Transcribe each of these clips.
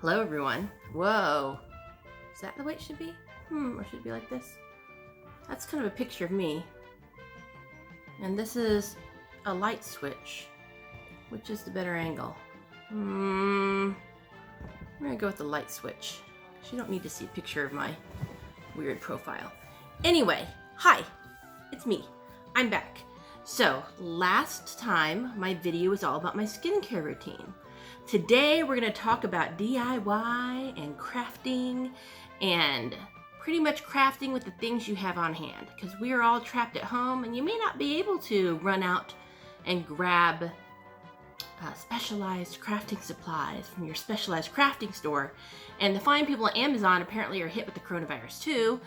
Hello everyone. Whoa. Is that the way it should be? Or should it be like this? That's kind of a picture of me. And this is a light switch. Which is the better angle? I'm gonna go with the light switch. Because you don't need to see a picture of my weird profile. Anyway, hi. It's me. I'm back. So, last time my video was all about my skincare routine. Today we're going to talk about DIY and crafting and pretty much crafting with the things you have on hand, because we are all trapped at home and you may not be able to run out and grab specialized crafting supplies from your specialized crafting store. And the fine people at Amazon apparently are hit with the coronavirus too,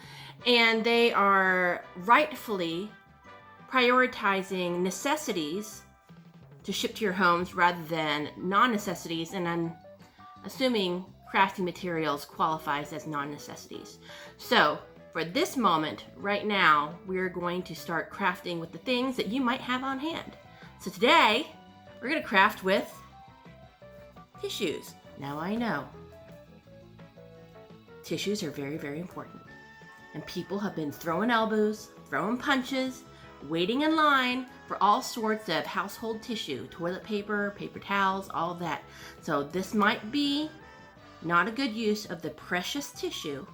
and they are rightfully prioritizing necessities to ship to your homes rather than non-necessities, and I'm assuming crafting materials qualifies as non-necessities. So for this moment, right now, we're going to start crafting with the things that you might have on hand. So today, we're going to craft with tissues. Now I know, tissues are very, very important. And people have been throwing elbows, throwing punches, waiting in line for all sorts of household tissue, toilet paper, paper towels, all of that. So this might be not a good use of the precious tissue,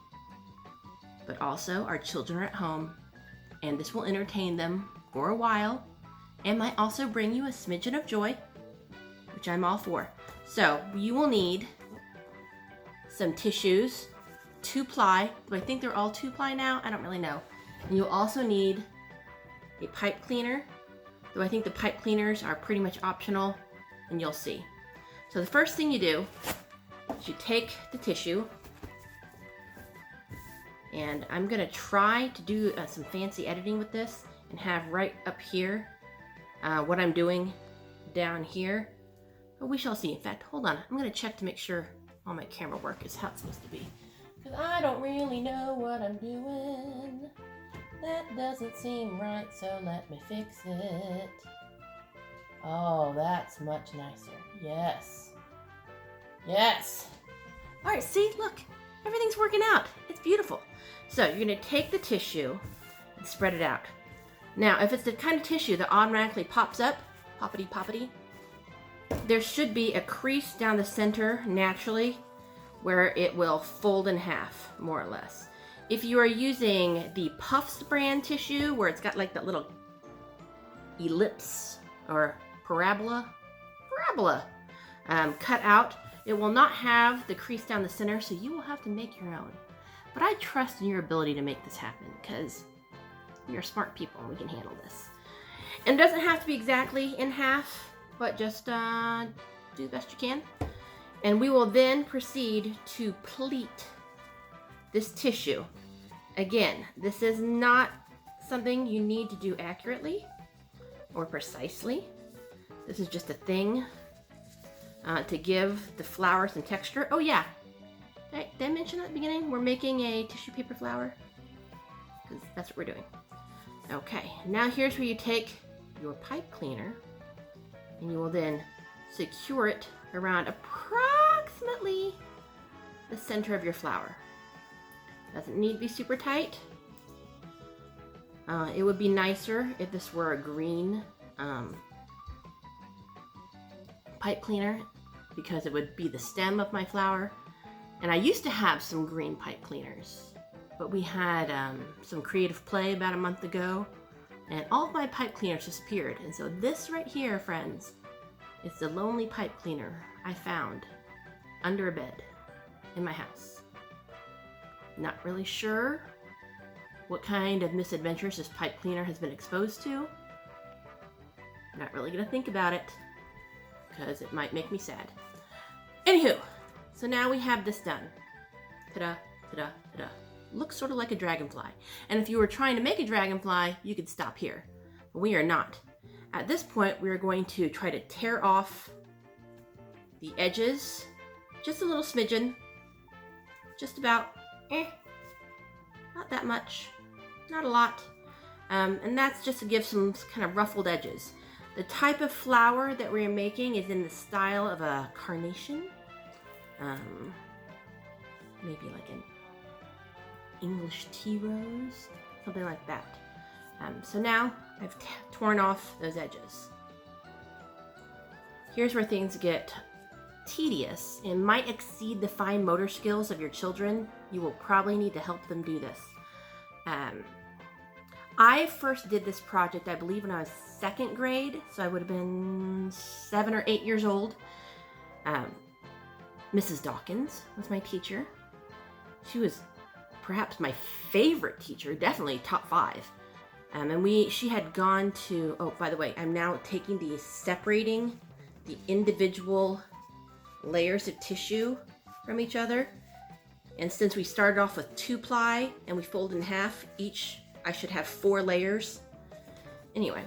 but also our children are at home, and this will entertain them for a while and might also bring you a smidgen of joy, which I'm all for. So you will need some tissues, 2-ply. Do I think they're all 2-ply now? I don't really know. And you'll also need a pipe cleaner, though I think the pipe cleaners are pretty much optional, and you'll see. So the first thing you do is you take the tissue, and I'm gonna try to do some fancy editing with this and have right up here what I'm doing down here, but we shall see. In fact, hold on, I'm gonna check to make sure all my camera work is how it's supposed to be, because I don't really know what I'm doing. That doesn't seem right, so let me fix it. Oh, that's much nicer. Yes. Yes. All right, see, look, everything's working out. It's beautiful. So you're gonna take the tissue and spread it out. Now, if it's the kind of tissue that automatically pops up, poppity poppity, there should be a crease down the center naturally where it will fold in half, more or less. If you are using the Puffs brand tissue, where it's got like that little ellipse or parabola cut out, it will not have the crease down the center, so you will have to make your own. But I trust in your ability to make this happen, because you're smart people and we can handle this. And it doesn't have to be exactly in half, but just do the best you can. And we will then proceed to pleat this tissue. Again, this is not something you need to do accurately or precisely. This is just a thing to give the flower some texture. Oh yeah, did I mention at the beginning we're making a tissue paper flower? Because that's what we're doing. Okay, now here's where you take your pipe cleaner and you will then secure it around approximately the center of your flower. Doesn't need to be super tight. It would be nicer if this were a green pipe cleaner, because it would be the stem of my flower. And I used to have some green pipe cleaners, but we had some creative play about a month ago, and all of my pipe cleaners disappeared. And so this right here, friends, is the lonely pipe cleaner I found under a bed in my house. Not really sure what kind of misadventures this pipe cleaner has been exposed to. Not really gonna think about it, because it might make me sad. Anywho, so now we have this done. Ta-da, ta-da, ta-da. Looks sort of like a dragonfly. And if you were trying to make a dragonfly, you could stop here. But we are not. At this point, we are going to try to tear off the edges, just a little smidgen, just about. Not that much, not a lot, and that's just to give some kind of ruffled edges. The type of flower that we're making is in the style of a carnation, maybe like an English tea rose, something like that. So now I've torn off those edges. Here's where things get tedious and might exceed the fine motor skills of your children. You will probably need to help them do this. I first did this project, I believe, when I was 2nd grade, so I would have been 7 or 8 years old. Mrs. Dawkins was my teacher. She was perhaps my favorite teacher, definitely top 5. And she had gone to, oh, by the way, I'm now taking separating the individual layers of tissue from each other. And since we started off with 2-ply and we fold in half, each I should have 4 layers. Anyway,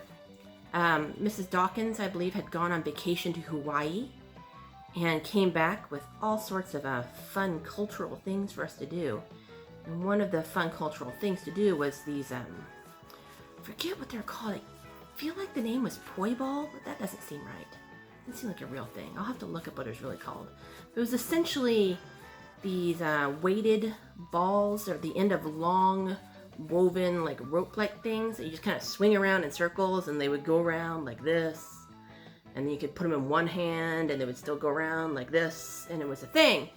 Mrs. Dawkins, I believe, had gone on vacation to Hawaii and came back with all sorts of fun cultural things for us to do. And one of the fun cultural things to do was these, I forget what they're called. I feel like the name was poi ball, but that doesn't seem right. It doesn't seem like a real thing. I'll have to look up what it was really called. It was essentially these weighted balls at the end of long woven like rope-like things that you just kind of swing around in circles, and they would go around like this, and then you could put them in one hand and they would still go around like this, and it was a thing.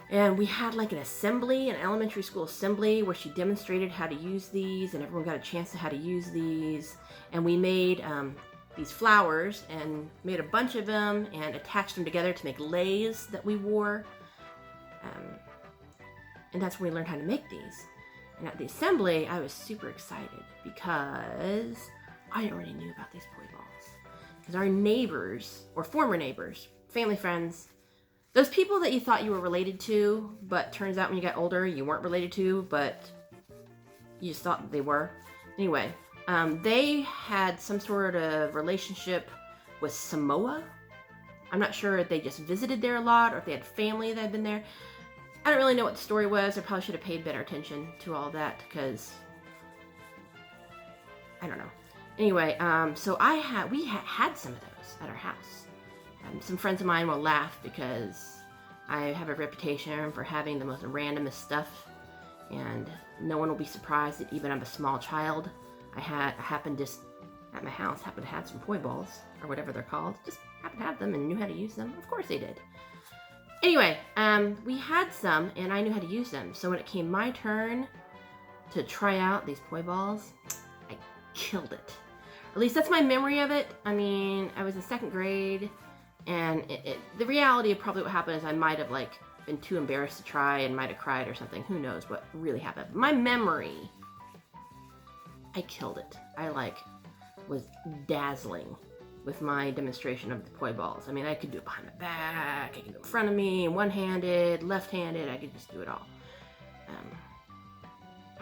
And we had like an assembly, an elementary school assembly, where she demonstrated how to use these, and everyone got a chance to how to use these. And we made these flowers and made a bunch of them and attached them together to make leis that we wore. And that's where we learned how to make these. And at the assembly, I was super excited because I already knew about these poi balls. Because our neighbors, or former neighbors, family friends, those people that you thought you were related to, but turns out when you got older, you weren't related to, but you just thought they were. Anyway, they had some sort of relationship with Samoa. I'm not sure if they just visited there a lot or if they had family that had been there. I don't really know what the story was. I probably should have paid better attention to all that because I don't know. Anyway, so we had some of those at our house. Some friends of mine will laugh because I have a reputation for having the most randomest stuff, and no one will be surprised that even I'm a small child. I happened just at my house happened to have some poi balls or whatever they're called. Just happened to have them and knew how to use them. Of course they did. Anyway, we had some and I knew how to use them. So when it came my turn to try out these poi balls, I killed it. At least that's my memory of it. I mean, I was in 2nd grade, and the reality of probably what happened is I might have like been too embarrassed to try and might have cried or something. Who knows what really happened. My memory, I killed it. I was dazzling with my demonstration of the poi balls. I mean, I could do it behind my back, I could do it in front of me, one-handed, left-handed, I could just do it all.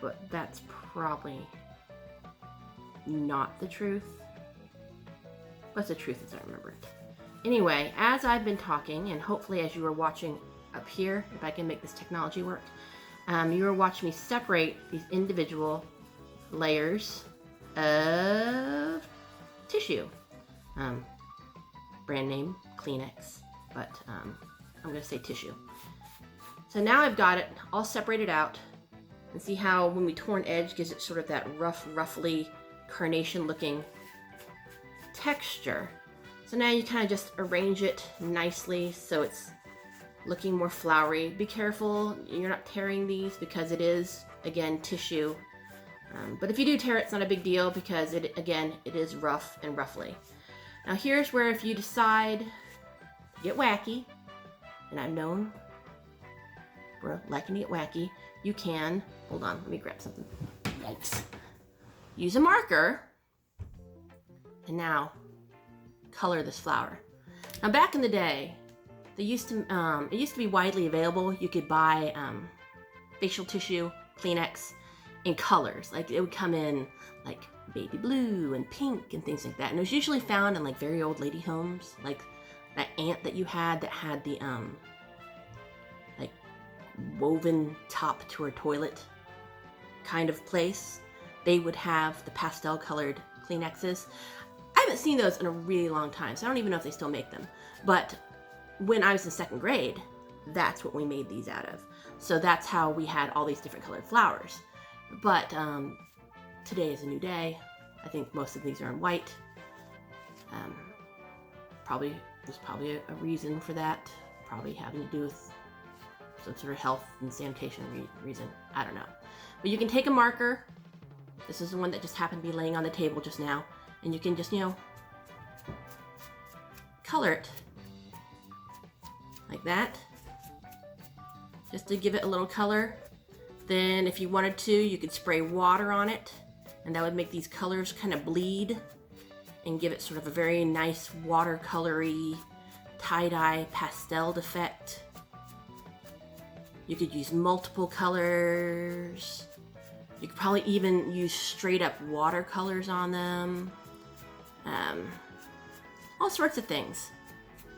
But that's probably not the truth. But the truth is I remember it. Anyway, as I've been talking, and hopefully as you are watching up here, if I can make this technology work, you are watching me separate these individual layers of tissue. Brand name Kleenex, but I'm going to say tissue. So now I've got it all separated out, and see how when we torn edge gives it sort of that roughly carnation looking texture. So now you kind of just arrange it nicely so it's looking more flowery. Be careful you're not tearing these because it is, again, tissue. But if you do tear it, it's not a big deal because it is rough and roughly. Now here's where if you decide to get wacky, and I'm known for liking to get wacky, you can, hold on, let me grab something. Yikes. Use a marker, and now color this flower. Now back in the day, it used to be widely available. You could buy facial tissue, Kleenex, in colors. Like it would come in like baby blue and pink and things like that. And it was usually found in like very old lady homes, like that aunt that you had that had the like woven top to her toilet kind of place. They would have the pastel colored Kleenexes. I haven't seen those in a really long time, so I don't even know if they still make them. But when I was in 2nd grade, that's what we made these out of. So that's how we had all these different colored flowers. But today is a new day. I think most of these are in white. There's probably a reason for that. Probably having to do with some sort of health and sanitation reason. I don't know. But you can take a marker. This is the one that just happened to be laying on the table just now. And you can just, color it like that. Just to give it a little color. Then if you wanted to, you could spray water on it. And that would make these colors kind of bleed and give it sort of a very nice watercolory tie-dye pastel effect. You could use multiple colors. You could probably even use straight up watercolors on them. All sorts of things.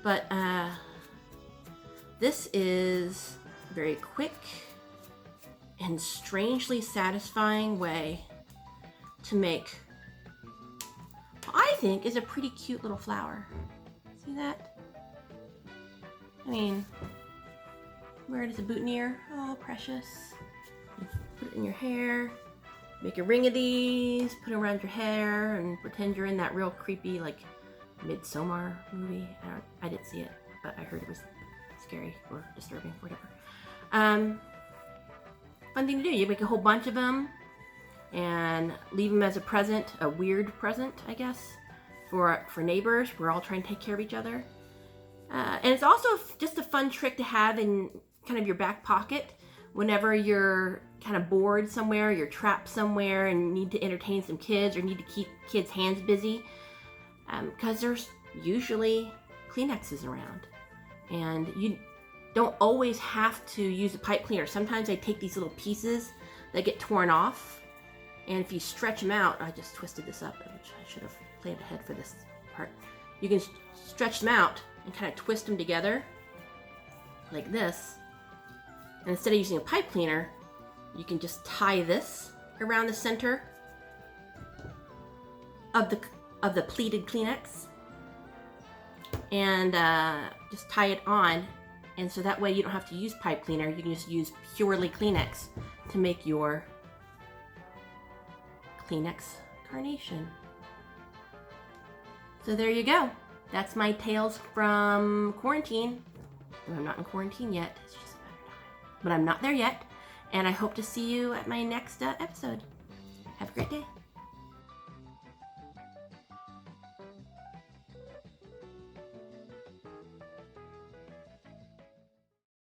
But this is a very quick and strangely satisfying way to make what I think is a pretty cute little flower. See that? I mean, wear it as a boutonniere. Oh, precious. Put it in your hair. Make a ring of these, put it around your hair, and pretend you're in that real creepy, like, Midsommar movie. I didn't see it, but I heard it was scary or disturbing, whatever. Fun thing to do. You make a whole bunch of them and leave them as a present, a weird present, I guess, for neighbors. We're all trying to take care of each other. And it's also just a fun trick to have in kind of your back pocket whenever you're kind of bored somewhere, you're trapped somewhere and need to entertain some kids or need to keep kids' hands busy. Because there's usually Kleenexes around. And you don't always have to use a pipe cleaner. Sometimes I take these little pieces that get torn off. And if you stretch them out, I just twisted this up, which I should have planned ahead for this part. You can stretch them out and kind of twist them together like this. And instead of using a pipe cleaner, you can just tie this around the center of the pleated Kleenex and just tie it on, and so that way you don't have to use pipe cleaner. You can just use purely Kleenex to make your Kleenex carnation. So there you go. That's my tales from quarantine. I'm not in quarantine yet. It's just a matter of time. But I'm not there yet, and I hope to see you at my next episode. Have a great day.